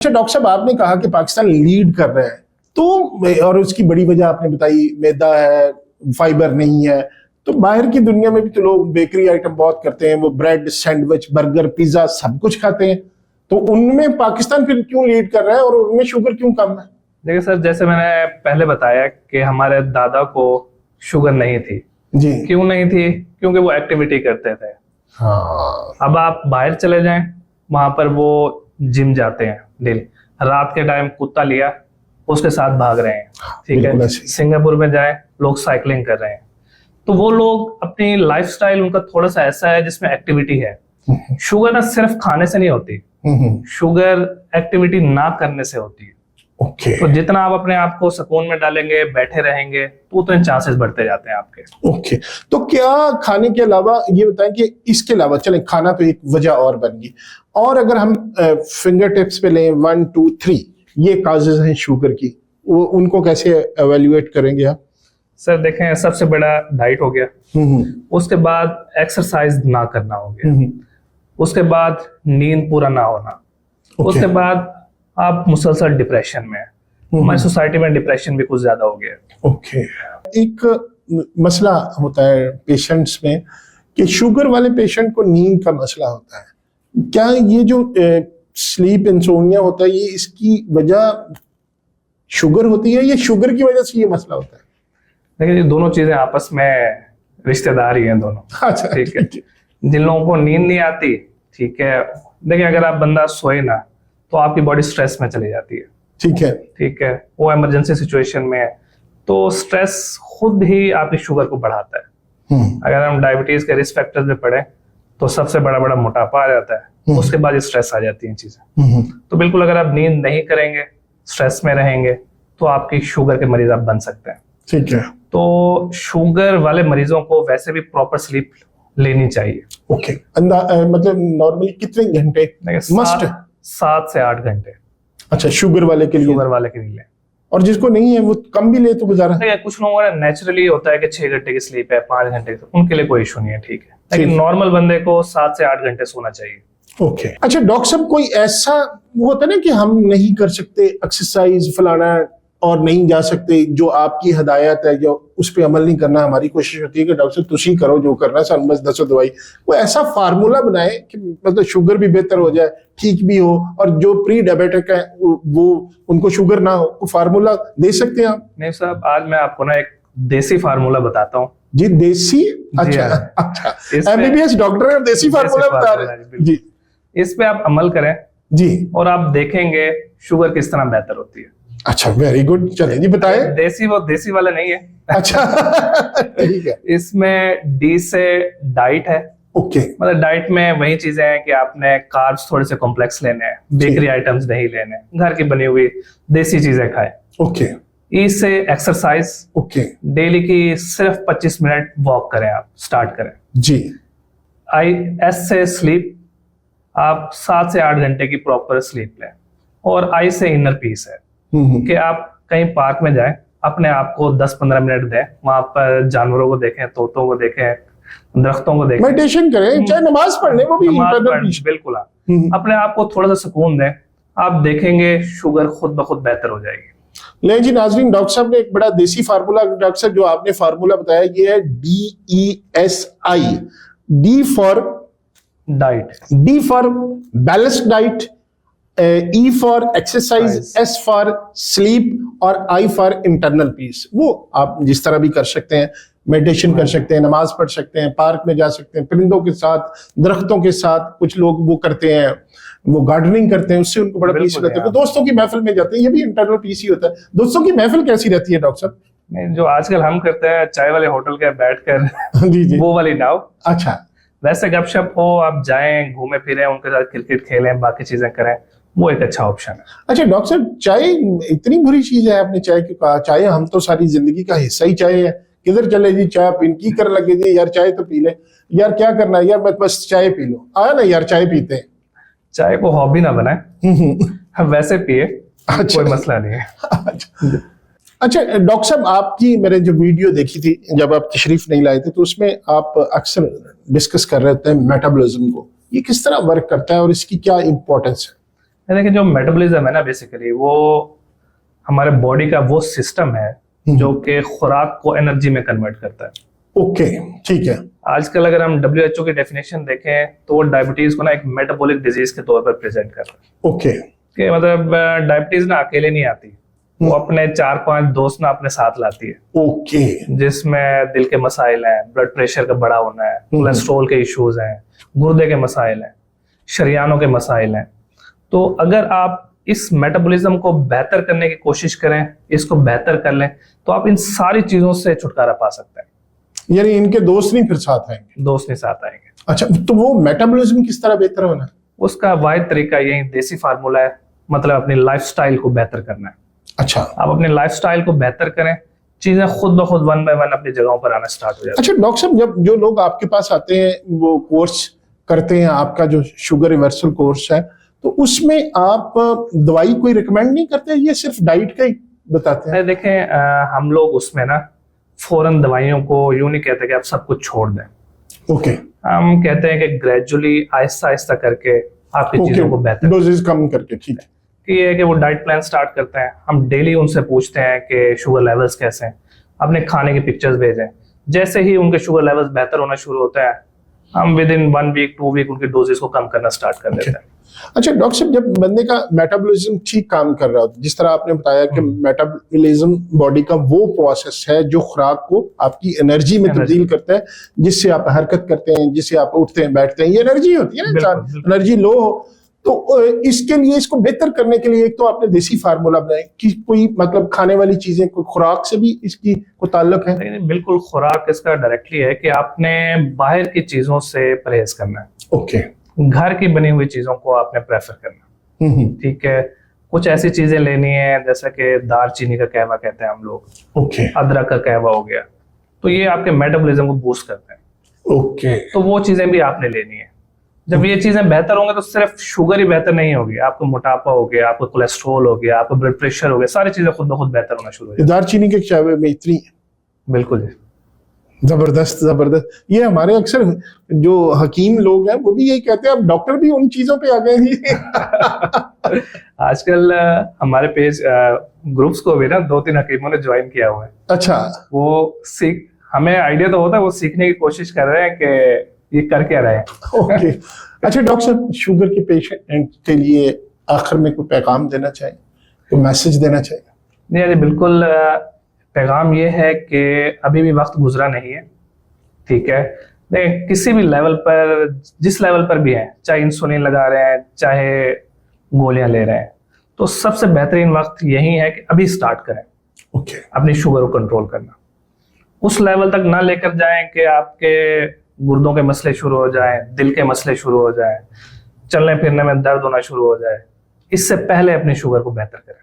अच्छा डॉक्टर साहब, आपने कहा कि पाकिस्तान लीड कर रहा है, तो और उसकी बड़ी वजह आपने बताई मैदा है, फाइबर नहीं है। तो बाहर की दुनिया में भी तो लोग बेकरी आइटम बहुत करते हैं, वो ब्रेड, सैंडविच, बर्गर, पिज्जा सब कुछ खाते हैं। तो उनमें पाकिस्तान फिर क्यों लीड कर रहा है और उनमें शुगर क्यों कम है? देखिए सर, जैसे मैंने पहले बताया कि हमारे दादा को शुगर नहीं थी जी। क्यों नहीं थी? क्योंकि वो एक्टिविटी करते थे। हाँ। अब आप बाहर चले जाएं, वहां पर वो जिम जाते हैं डेली, रात के टाइम कुत्ता लिया उसके साथ भाग रहे हैं, ठीक है। सिंगापुर में जाएं, लोग साइकिलिंग कर रहे हैं। तो वो लोग अपनी लाइफस्टाइल उनका थोड़ा सा ऐसा है जिसमें एक्टिविटी है। शुगर ना सिर्फ खाने से नहीं होती, शुगर एक्टिविटी ना करने से होती है। ओके। तो जितना आप अपने आप को सुकून में डालेंगे, बैठे रहेंगे, तो उतने चांसेस बढ़ते जाते हैं आपके। ओके। तो क्या खाने के अलावा ये बताएं कि इसके अलावा, चलें खाना तो एक वजह और बन गई, और अगर हम फिंगर टिप्स पे लें 1 2 3 ये काजेज हैं शुगर की, वो उनको कैसे एवेल्युएट करेंगे आप? सर देखें, सबसे बड़ा डाइट हो गया, उसके बाद एक्सरसाइज ना करना हो गया, उसके बाद नींद पूरा ना होना, उसके बाद आप मुसलसल डिप्रेशन में। हमारी सोसाइटी में डिप्रेशन भी कुछ ज्यादा हो गया। ओके। एक मसला होता है पेशेंट्स में कि शुगर वाले पेशेंट को नींद का मसला होता है। क्या ये जो स्लीप इंसोम्निया होता है, ये इसकी वजह शुगर होती है या शुगर की वजह से ये मसला होता है? देखिए, दोनों चीजें आपस में रिश्तेदार ही हैं दोनों। अच्छा, ठीक है। जिन लोगों को नींद नहीं आती, ठीक है, देखिए अगर आप बंदा सोए ना तो आपकी बॉडी स्ट्रेस में चली जाती है। ठीक है। ठीक है, वो इमरजेंसी सिचुएशन में है, तो स्ट्रेस खुद ही आपकी शुगर को बढ़ाता है। अगर हम डायबिटीज के रिस्क फैक्टर्स में पढ़े तो सबसे बड़ा बड़ा मोटापा आ जाता है, उसके बाद स्ट्रेस आ जाती है चीजें। तो बिल्कुल अगर आप नींद नहीं करेंगे, स्ट्रेस में रहेंगे, तो आपकी शुगर के मरीज आप बन सकते हैं। ठीक है। तो शुगर वाले मरीजों को वैसे भी प्रॉपर स्लीप लेनी चाहिए। ओके। मतलब नॉर्मली कितने घंटे मस्ट? 7 से 8 घंटे। अच्छा, शुगर वाले के लिए? शुगर वाले के लिए। और जिसको नहीं है वो कम भी ले तो गुजारा? कुछ लोगों का नेचुरली होता है कि 6 घंटे की स्लीप है, 5 घंटे, तो उनके लिए कोई इशू नहीं है, ठीक है। लेकिन नॉर्मल बंदे को 7 से 8 घंटे सोना चाहिए। ओके। अच्छा डॉक्टर साहब, कोई ऐसा वो होता है ना कि हम नहीं कर सकते एक्सरसाइज फलाना और नहीं जा सकते, जो आपकी हदायत है, जो उस पर अमल नहीं करना, हमारी कोशिश होती है कि डॉक्टर तुसी करो जो करना है, सन बस दसो दवाई। वो ऐसा फार्मूला बनाए कि मतलब शुगर भी बेहतर हो जाए, ठीक भी हो, और जो प्री डायबिटिक है वो उनको शुगर ना हो, वो फार्मूला दे सकते हैं आप? नहीं साहब, आज मैं आपको ना एक देसी फार्मूला बताता हूँ। जी देसी? अच्छा अच्छा, एमबीबीएस डॉक्टर है, देसी फार्मूला बता रहे हैं जी। इस पे आप अमल करें जी, और आप देखेंगे शुगर किस तरह बेहतर होती है। अच्छा, वेरी गुड, चलिए जी बताएं। देसी वो देसी वाला नहीं है। अच्छा ठीक है। इसमें डी से डाइट है। ओके। मतलब डाइट में वही चीजें हैं कि आपने कार्ब्स थोड़े से कॉम्प्लेक्स लेने हैं, बेकरी आइटम्स नहीं लेने, घर की बनी हुई देसी चीजें खाएं। ओके। ई से एक्सरसाइज। ओके। डेली की सिर्फ 25 मिनट वॉक करें, आप स्टार्ट करें जी। आई एस से स्लीप, आप 7 से 8 घंटे की प्रॉपर स्लीप लें। और आई से इनर पीस है कि आप कहीं पार्क में जाएं, अपने आप को 10-15 मिनट दें, वहां पर जानवरों को देखें, तोतों को देखें, दरख्तों को देखें, मेडिटेशन करें, चाहे नमाज पढ़ लें, वो भी बिल्कुल आप अपने आप को थोड़ा सा सुकून दें, आप देखेंगे शुगर खुद ब खुद बेहतर हो जाएगी। ले जी नाजरीन, डॉक्टर साहब ने एक बड़ा देसी फार्मूला, डॉक्टर साहब जो आपने फार्मूला बताया ये है DESI, D for diet, D for balanced diet, E for exercise, S for sleep और I फॉर इंटरनल पीस। वो आप जिस तरह भी कर सकते हैं, मेडिटेशन कर सकते हैं, नमाज पढ़ सकते हैं, पार्क में जा सकते हैं, परिंदों के साथ, दरख्तों के साथ, कुछ लोग वो करते हैं, वो गार्डनिंग करते हैं, उससे उनको बड़ा पीस रहता है। तो दोस्तों की महफिल में जाते हैं, ये भी इंटरनल पीस ही होता है। दोस्तों की महफिल कैसी रहती है डॉक्टर साहब? जो आजकल हम करते हैं चाय वाले होटल के बैठकर जी जी, वो वाली नाव। अच्छा, वैसे गपशप हो, आप जाएं, घूमे फिरें, उनके साथ क्रिकेट खेलें, बाकी चीजें करें, वो एक अच्छा ऑप्शन है। अच्छा डॉक्टर साहब, चाय इतनी बुरी चीज है, आपने चाय क्यों कहा? चाय हम तो सारी जिंदगी का हिस्सा ही चाय है। किधर चले जी, चाय पीन की कर लगे जी, यार चाय तो पी ले, यार क्या करना है यार, मैं बस चाय पी लो, आया ना यार, चाय पीते हैं। चाय को हॉबी ना बनाए, वैसे पिए, कोई मसला नहीं है। अच्छा डॉक्टर साहब, आपकी मैंने जो वीडियो देखी थी जब आप तशरीफ नहीं लाए थे, तो उसमें आप अक्सर डिस्कस कर रहे थे मेटाबॉलिज्म को, ये किस तरह वर्क करता है और इसकी क्या इंपॉर्टेंस है? देखिए जो मेटाबॉलिज्म है ना, बेसिकली वो हमारे बॉडी का वो सिस्टम है जो कि खुराक को एनर्जी में कन्वर्ट करता है। ओके, ठीक है। आजकल अगर हम WHO की डेफिनेशन देखें तो वो डायबिटीज को ना एक मेटाबॉलिक डिजीज के तौर पर प्रेजेंट कर रहा है। ओके, कि मतलब डायबिटीज ना अकेले नहीं आती, वो अपने 4-5 दोस्त ना अपने साथ लाती है। ओके, जिसमें दिल के मसाइल हैं, ब्लड प्रेशर का बढ़ा होना है, कोलेस्ट्रॉल के इश्यूज हैं, गुर्दे के मसाइल हैं, शरियानों के मसाइल हैं। तो अगर आप इस मेटाबॉलिज्म को बेहतर करने की कोशिश करें, इसको बेहतर कर लें, तो आप इन सारी चीजों से छुटकारा पा सकते हैं। यानी इनके दोस्त नहीं फिर साथ आएंगे? दोस्त नहीं साथ आएंगे। अच्छा, तो वो मेटाबॉलिज्म किस तरह बेहतर होना है? उसका वाहिद तरीका यही देसी फार्मूला है, मतलब अपनी लाइफस्टाइल को बेहतर करना है। अच्छा, आप अपने लाइफस्टाइल को बेहतर करें, चीजें खुद ब खुद 1 बाय 1 अपनी जगहों पर आना स्टार्ट हो जाती है। अच्छा डॉक्टर साहब, जब जो लोग आपके पास आते हैं वो कोर्स करते हैं, आपका जो शुगर रिवर्सल कोर्स है, तो उसमें आप दवाई कोई रिकमेंड नहीं करते, ये सिर्फ डाइट का ही बताते हैं? देखें, हम लोग उसमें ना फौरन दवाइयों को यूं नहीं कहते कि आप सब कुछ छोड़ दें। ओके, हम कहते हैं कि ग्रेजुअली आहिस्ता आहिस्ता करके आपकी चीजों को बेहतर, डोजेज कम करके। ठीक है, कि ये है कि वो डाइट प्लान स्टार्ट करते हैं, हम डेली उनसे पूछते हैं कि शुगर लेवल्स कैसे हैं, अपने खाने की पिक्चर्स भेजें। जैसे ही उनके शुगर लेवल्स बेहतर होना शुरू होता है, हम विद इन 1 वीक 2 वीक उनके डोजेस को कम करना स्टार्ट कर देते हैं। अच्छा डॉक्टर साहब, जब बंदे का मेटाबॉलिज्म ठीक काम कर रहा होता है, जिस तरह आपने बताया कि मेटाबॉलिज्म बॉडी का वो प्रोसेस है जो खुराक को आपकी एनर्जी में तब्दील करता है, जिससे आप हरकत करते हैं, जिससे आप उठते हैं बैठते हैं, ये एनर्जी होती है ना। इंसान एनर्जी लो हो तो इसके लिए, इसको बेहतर करने के लिए एक तो आपने देसी फार्मूला बनाया कि कोई मतलब खाने वाली चीजें, कोई खुराक से भी इसकी कोई ताल्लुक है? नहीं, बिल्कुल खुराक इसका डायरेक्टली है कि आपने बाहर की चीजों से परहेज करना है। ओके, घर की बनी हुई चीजों को आपने प्रेफर करना, ठीक है। कुछ ऐसी चीजें लेनी है जैसे कि दालचीनी का कहवा कहते हैं हम लोग, ओके, अदरक का कहवा हो गया, तो ये आपके मेटाबॉलिज्म को बूस्ट करते हैं। ओके, तो वो चीजें भी आपने लेनी है। जब ये चीजें बेहतर होंगे तो सिर्फ शुगर ही बेहतर नहीं होगी, आपको मोटापा हो गया, आपको कोलेस्ट्रॉल हो गया, आपको ब्लड प्रेशर हो गया, सारी चीजें खुद ब खुद बेहतर होना शुरू हो जाएगी। दालचीनी के कहवे में इतनी? बिल्कुल जी, जबरदस्त जबरदस्त। ये हमारे अक्सर जो हकीम लोग हैं वो भी यही कहते हैं, अब डॉक्टर भी उन चीजों पे आ गए हैं। आजकल हमारे पेज ग्रुप्स को भी ना 2-3 हकीमों ने ज्वाइन किया हुआ है। अच्छा, वो सीख, हमें आइडिया तो होता है, वो सीखने की कोशिश कर रहे हैं कि ये कर क्या रहे हैं। ओके। अच्छा डॉक्टर साहब, शुगर के पेशेंट के लिए आखिर में कोई पैगाम देना चाहिए, कोई मैसेज देना चाहिए? नहीं जी, बिल्कुल। पैगाम ये है कि अभी भी वक्त गुजरा नहीं है, ठीक है। देखिए, किसी भी लेवल पर, जिस लेवल पर भी है, चाहे इंसुलिन लगा रहे हैं, चाहे गोलियां ले रहे हैं, तो सबसे बेहतरीन वक्त यही है कि अभी स्टार्ट करें ओके, अपनी शुगर को कंट्रोल करना। उस लेवल तक ना लेकर जाएं कि आपके गुर्दों के मसले शुरू हो जाएं, दिल के मसले शुरू हो जाएं, चलने फिरने में दर्द होना शुरू हो जाए। इससे पहले अपनी शुगर को बेहतर करें।